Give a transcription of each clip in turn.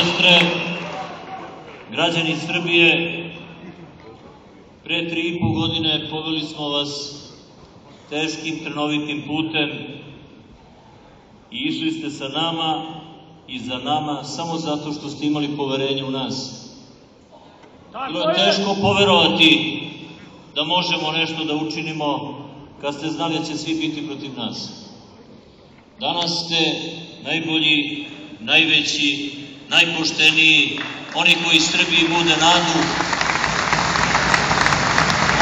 ministre, građani Srbije, pre 3,5 godine poveli smo vas teškim, trnovitim putem i išli ste sa nama i za nama samo zato što ste imali poverenje u nas. Bilo je teško poverovati da možemo nešto da učinimo kad ste znali da će svi biti protiv nas. Danas ste najbolji, najveći, najpošteniji, oni koji Srbiji bude nadu,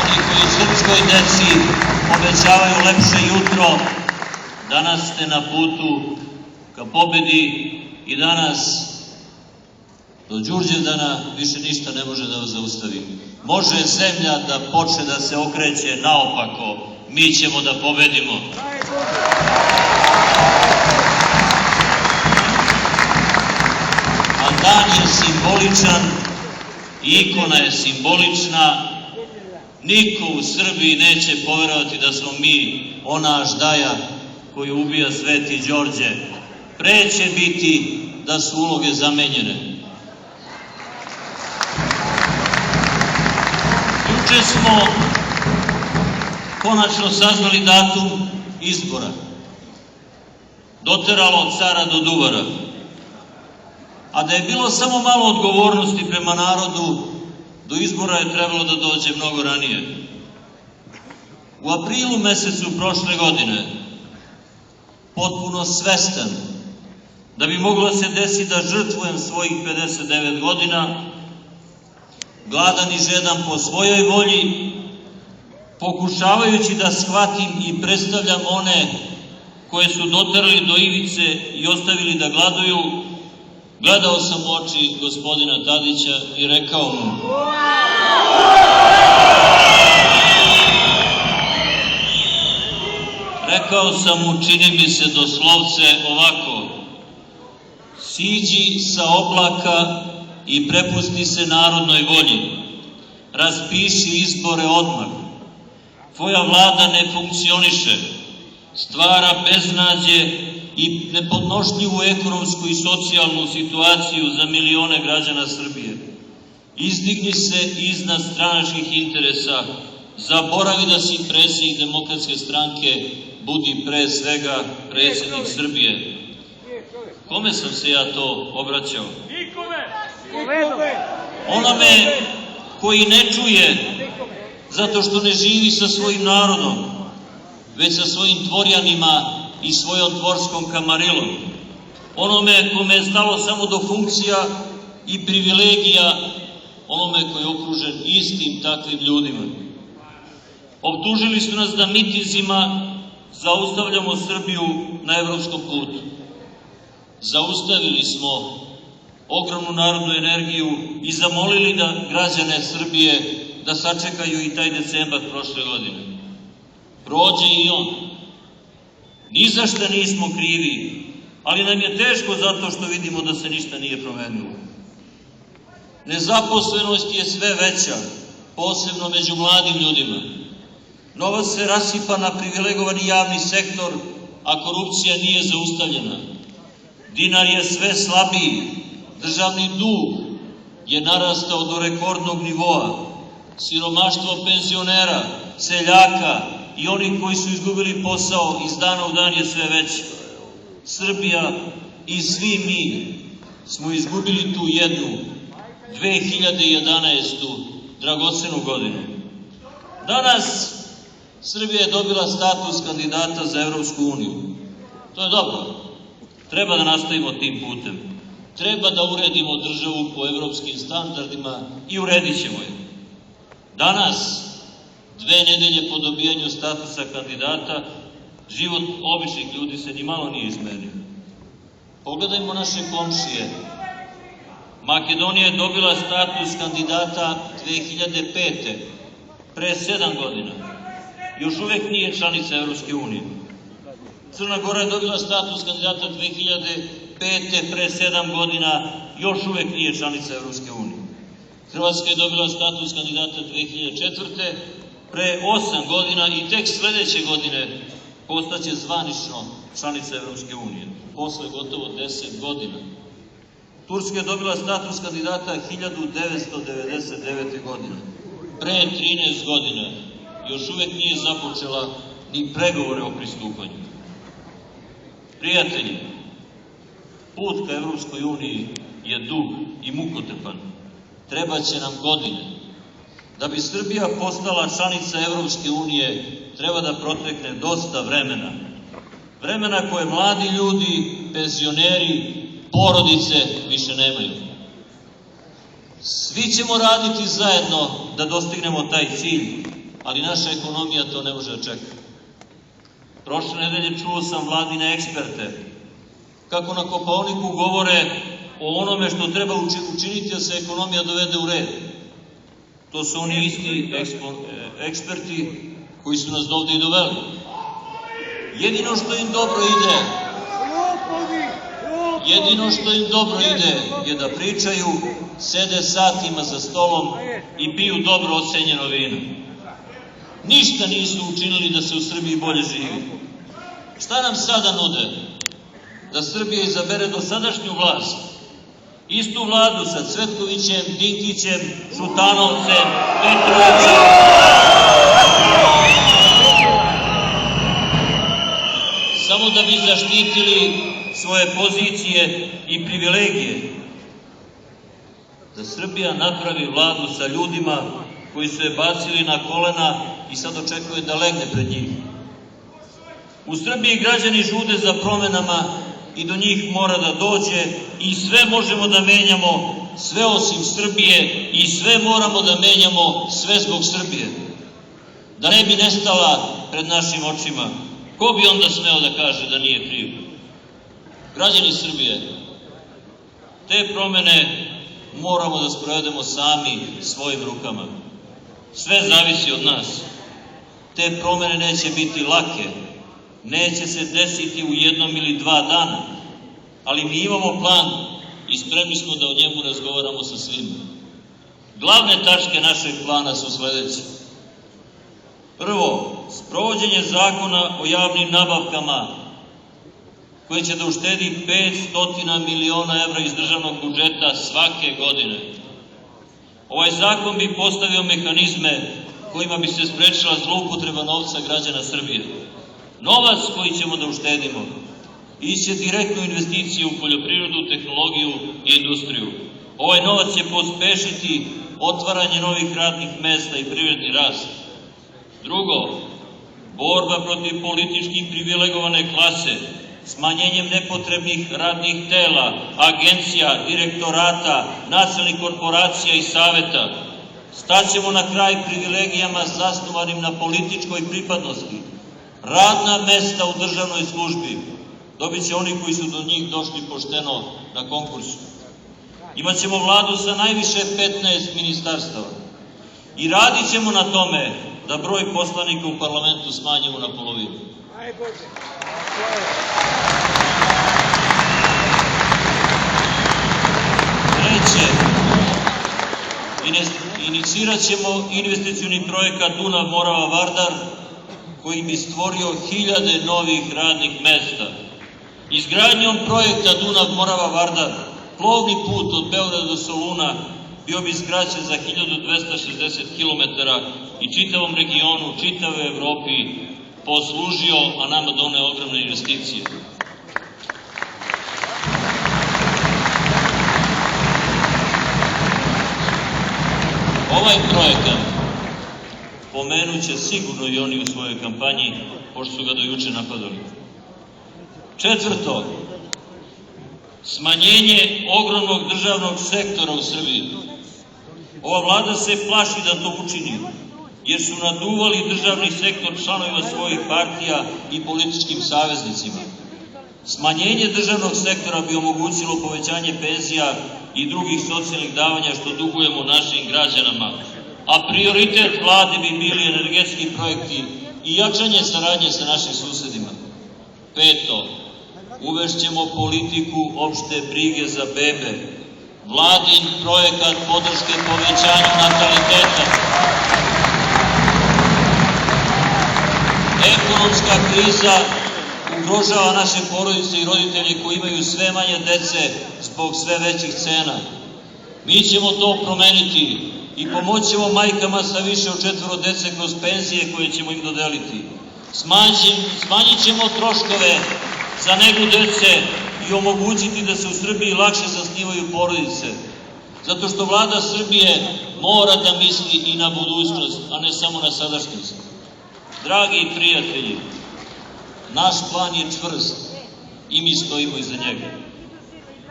oni koji srpskoj deci obećavaju lepše jutro. Danas ste na putu ka pobedi i danas do Đurđevdana više ništa ne može da vas zaustavi. Može zemlja da počne da se okreće naopako, mi ćemo da pobedimo. A dan je simboličan, ikona je simbolična, niko u Srbiji neće poverovati da smo mi ona aždaja koju ubija Sveti Đorđe. Pre će biti da su uloge zamenjene. Juče smo konačno saznali datum izbora. Doteralo od cara do duvara. A da je bilo samo malo odgovornosti prema narodu, do izbora je trebalo da dođe mnogo ranije. U aprilu mesecu prošle godine, potpuno svestan da bi moglo se desiti da žrtvujem svojih 59 godina, gladan i žedan po svojoj volji, pokušavajući da shvatim i predstavljam one koje su doterali do ivice i ostavili da gladuju, gledao sam u oči gospodina Tadića i rekao mu: rekao sam mu, čini mi se doslovce ovako: siđi sa oblaka i prepusti se narodnoj volji. Raspiši izbore odmah. Tvoja vlada ne funkcioniše, stvara beznađe i nepodnošljivu ekonomsku i socijalnu situaciju za milione građana Srbije. Izdigni se iznad stranačkih interesa, zaboravi da si predsjednik Demokratske stranke, budi pre svega predsjednik Srbije. Kome sam se ja to obraćao? Onome koji ne čuje zato što ne živi sa svojim narodom, već sa svojim dvorjanima i svojom dvorskom kamarilom. Onome kome je stalo samo do funkcija i privilegija, onome koji je okružen istim takvim ljudima. Optužili su nas da mitinzima zaustavljamo Srbiju na evropskom putu. Zaustavili smo ogromnu narodnu energiju i zamolili da građane Srbije da sačekaju i taj decembar prošle godine. Prođe i on. Ni za šta nismo krivi, ali nam je teško zato što vidimo da se ništa nije promenilo. Nezaposlenost je sve veća, posebno među mladim ljudima. Novac se rasipa na privilegovani javni sektor, a korupcija nije zaustavljena. Dinar je sve slabiji, državni dug je narastao do rekordnog nivoa, siromaštvo penzionera, seljaka i onih koji su izgubili posao iz dana u dan je sve veći. Srbija i svi mi smo izgubili tu jednu 2011. dragocenu godinu. Danas Srbija je dobila status kandidata za Evropsku uniju. To je dobro. Treba da nastavimo tim putem. Treba da uredimo državu po evropskim standardima i uredit ćemo je. Danas, 2 nedelje po dobijanju statusa kandidata, život običnih ljudi se ni malo nije izmenio. Pogledajmo naše komšije. Makedonija je dobila status kandidata 2005. pre 7 godina. Još uvek nije članica Evropske unije. Crna Gora je dobila status kandidata 2005. pre 7 godina, još uvek nije članica Evropske unije. Hrvatska je dobila status kandidata 2004. pre 8 godina i tek sledeće godine postaće zvanično članica Evropske unije, posle gotovo 10 godina. Turska je dobila status kandidata 1999. godine. Pre 13 godina još uvek nije započela ni pregovore o pristupanju. Prijatelji, put ka Evropskoj uniji je dug i mukotrpan. Trebaće nam godine. Da bi Srbija postala članica Evropske unije, treba da protekne dosta vremena. Vremena koje mladi ljudi, penzioneri, porodice više nemaju. Svi ćemo raditi zajedno da dostignemo taj cilj, ali naša ekonomija to ne može da čeka. Prošle nedelje čuo sam vladine eksperte kako na Kopaoniku govore o onome što treba učiniti da se ekonomija dovede u red. To su oni isti eksperti koji su nas dovde i doveli. Jedino što im dobro ide je da pričaju, sede satima za stolom i piju dobro ocenjeno vino. Ništa nisu učinili da se u Srbiji bolje živi. Šta nam sada nude? Da Srbija izabere dosadašnju vlast. Istu vladu sa Cvetkovićem, Dinkićem, Šutanovcem, Petrovićem. Samo da bi zaštitili svoje pozicije i privilegije. Da Srbija napravi vladu sa ljudima koji su je bacili na kolena i sad očekuje da legne pred njih. U Srbiji građani žude za promenama i do njih mora da dođe i sve možemo da menjamo, sve osim Srbije i sve moramo da menjamo, sve zbog Srbije. Da ne bi nestala pred našim očima, ko bi onda smeo da kaže da nije kriv? Građani Srbije, te promene moramo da sprovedemo sami svojim rukama. Sve zavisi od nas. Te promene neće biti lake, neće se desiti u jednom ili dva dana, ali mi imamo plan i spremni smo da o njemu razgovaramo sa svima. Glavne tačke našeg plana su sledeće. Prvo, sprovođenje zakona o javnim nabavkama koje će da uštedi 500 miliona evra iz državnog budžeta svake godine. Ovaj zakon bi postavio mehanizme kojima bi se sprečila zloupotreba novca građana Srbije. Novac koji ćemo da uštedimo iće direktno investicije u poljoprivredu, tehnologiju i industriju. Ovaj novac će pospešiti otvaranje novih radnih mesta i privredni rast. Drugo, borba protiv politički privilegovane klase, smanjenjem nepotrebnih radnih tela, agencija, direktorata, nacionalnih korporacija i saveta. Staćemo na kraj privilegijama zasnovanim na političkoj pripadnosti. Radna mesta u državnoj službi dobit će oni koji su do njih došli pošteno na konkursu. Imaćemo vladu sa najviše 15 ministarstava i radit ćemo na tome da broj poslanika u parlamentu smanjimo na polovinu. Treće, inicirat ćemo investicioni projekat Dunav-Morava-Vardar koji bi stvorio 1000 novih radnih mesta. Izgradnjom projekta Dunav-Morava-Vardar plovni put od Beograda do Soluna bio bi skraćen za 1260 km i čitavom regionu, čitavoj Evropi poslužio, a nama doneo ogromne investicije. Ovaj projekat pomenut će sigurno i oni u svojoj kampanji, pošto su ga do juče napadali. Četvrto, smanjenje ogromnog državnog sektora u Srbiji. Ova vlada se plaši da to učini, jer su naduvali državni sektor članovima svojih partija i političkim saveznicima. Smanjenje državnog sektora bi omogućilo povećanje penzija i drugih socijalnih davanja što dugujemo našim građanama, a prioritet vlade bi bili energetski projekti i jačanje saradnje sa našim susedima. Peto, uvešćemo politiku opšte brige za bebe, vladin projekat podrške povećanju nataliteta. Ekonomska kriza u ugrožava naše porodice i roditelje koji imaju sve manje dece zbog sve većih cena. Mi ćemo to promeniti i pomoćemo majkama sa više od 4 dece kroz penzije koje ćemo im dodeliti. Smanjit ćemo troškove za negu dece i omogućiti da se u Srbiji lakše zasnivaju porodice. Zato što Vlada Srbije mora da misli i na budućnost, a ne samo na sadašnjost. Dragi prijatelji, naš plan je čvrst i mi stojimo iza njega.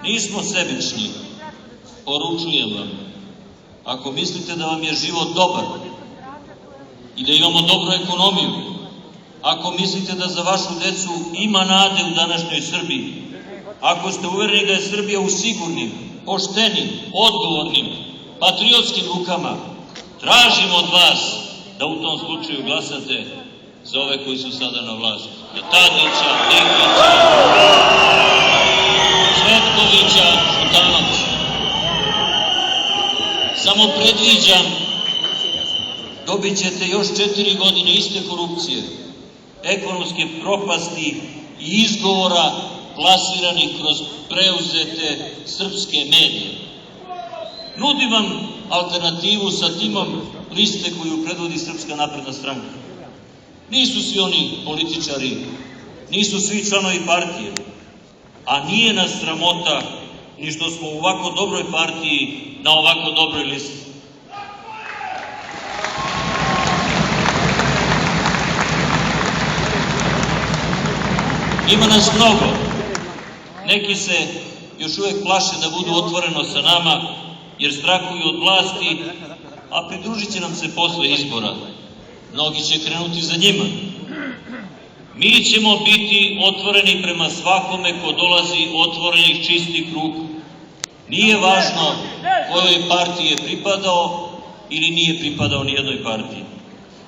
Nismo sebični, poručujem vam. Ako mislite da vam je život dobar i da imamo dobru ekonomiju, ako mislite da za vašu decu ima nade u današnjoj Srbiji, ako ste uvereni da je Srbija u sigurnim, poštenim, odgovornim, patriotskim rukama, tražimo od vas da u tom slučaju glasate za ove koji su sada na vlasti. Za Tadića, Dinkića, Cvetkovića, Šutanovića. Samo predviđam, dobit ćete još 4 godine iste korupcije, ekonomske propasti i izgovora plasiranih kroz preuzete srpske medije. Nudim vam alternativu sa timom liste koju predvodi Srpska napredna stranka. Nisu svi oni političari, nisu svi članovi partije, a nije nas sramota ni što smo u ovako dobroj partiji na ovako dobroj listi. Ima nas mnogo. Neki se još uvek plaše da budu otvoreno sa nama, jer strahuju od vlasti, a pridružit će nam se posle izbora. Mnogi će krenuti za njima. Mi ćemo biti otvoreni prema svakome ko dolazi otvorenih čistih ruku. Nije važno kojoj partiji je pripadao ili nije pripadao ni jednoj partiji.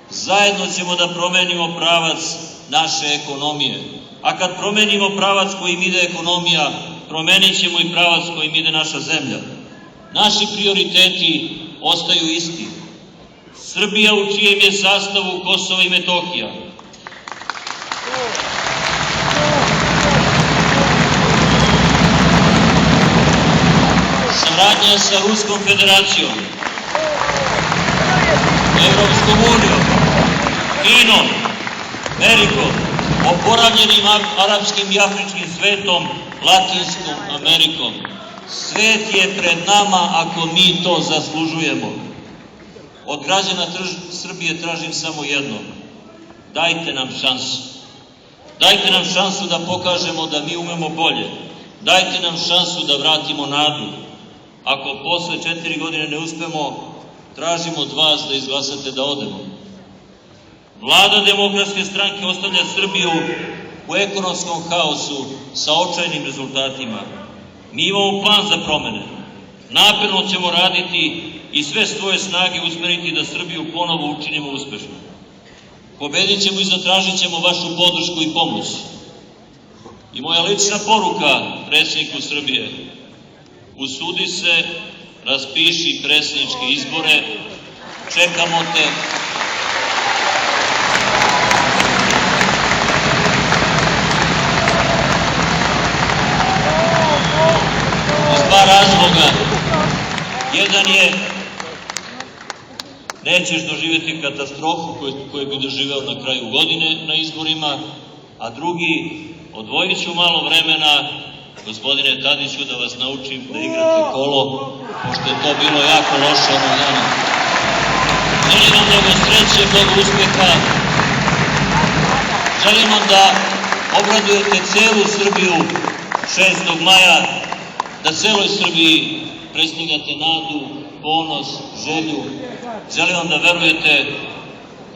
Zajedno ćemo da promenimo pravac naše ekonomije. A kad promenimo pravac kojim ide ekonomija, promenit ćemo i pravac kojim ide naša zemlja. Naši prioriteti ostaju isti. Srbija u čijem je sastavu Kosovo i Metohija. Saradnja sa Ruskom federacijom, Evropskom unijom, Kinom, Amerikom, oporavljenim arapskim i afričkim svetom, Latinskom Amerikom. Svet je pred nama ako mi to zaslužujemo. Od građana Srbije tražim samo jedno. Dajte nam šansu. Dajte nam šansu da pokažemo da mi umemo bolje. Dajte nam šansu da vratimo nadu. Ako posle 4 godine ne uspemo, tražimo od vas da izglasate da odemo. Vlada Demokratske stranke ostavlja Srbiju u ekonomskom haosu sa očajnim rezultatima. Mi imamo plan za promene. Naporno ćemo raditi i sve svoje snage usmeriti da Srbiju ponovo učinimo uspešno. Pobedit ćemo i zatražit ćemo vašu podršku i pomoć. I moja lična poruka predsjedniku Srbije: usudi se, raspiši predsjedničke izbore, čekamo te. Iz 2 razloga. Jedan je, nećeš doživjeti katastrofu koju bi doživeo na kraju godine na izborima, a drugi, odvojit ću malo vremena, gospodine Tadiću, da vas naučim da igrate kolo, pošto je to bilo jako loše ovog dana. Želim vam mnogo sreće, mnogo uspeha. Želim vam da obradujete celu Srbiju 6. maja, da celoj Srbiji predstavljate nadu, ponos, želju. Želim vam da verujete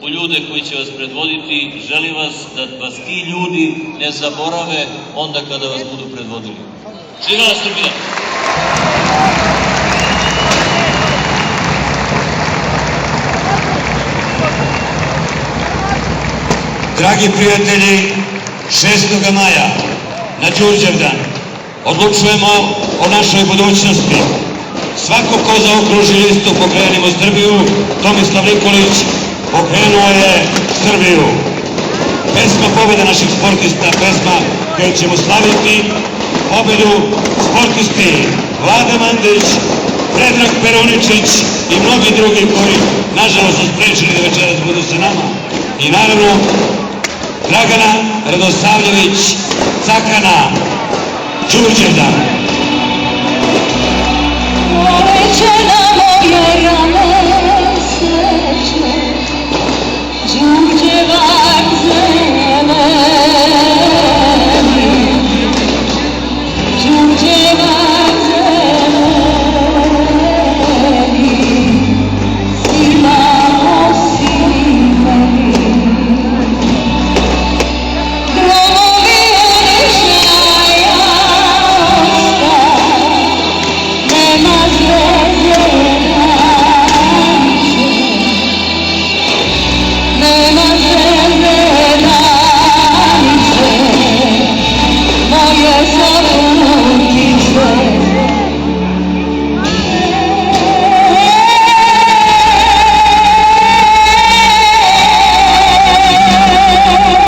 u ljude koji će vas predvoditi. Želim vas da vas ti ljudi ne zaborave onda kada vas budu predvodili. Živela Srbija! Dragi prijatelji, 6. maja na Đurđevdan odlučujemo o našoj budućnosti. Svako ko zaokruži listu Pokrenimo Srbiju, Tomislav Nikolić pokrenuo je Srbiju. pesma pobjeda naših sportista, pesma koju ćemo slaviti pobedu sportisti Vlada Mandić, Predrag Peruničić i mnogi drugi koji nažalost su sprečeni da večeras budu sa nama. I naravno Dragana Radosavljević Cakana Đurđevdan. Povećena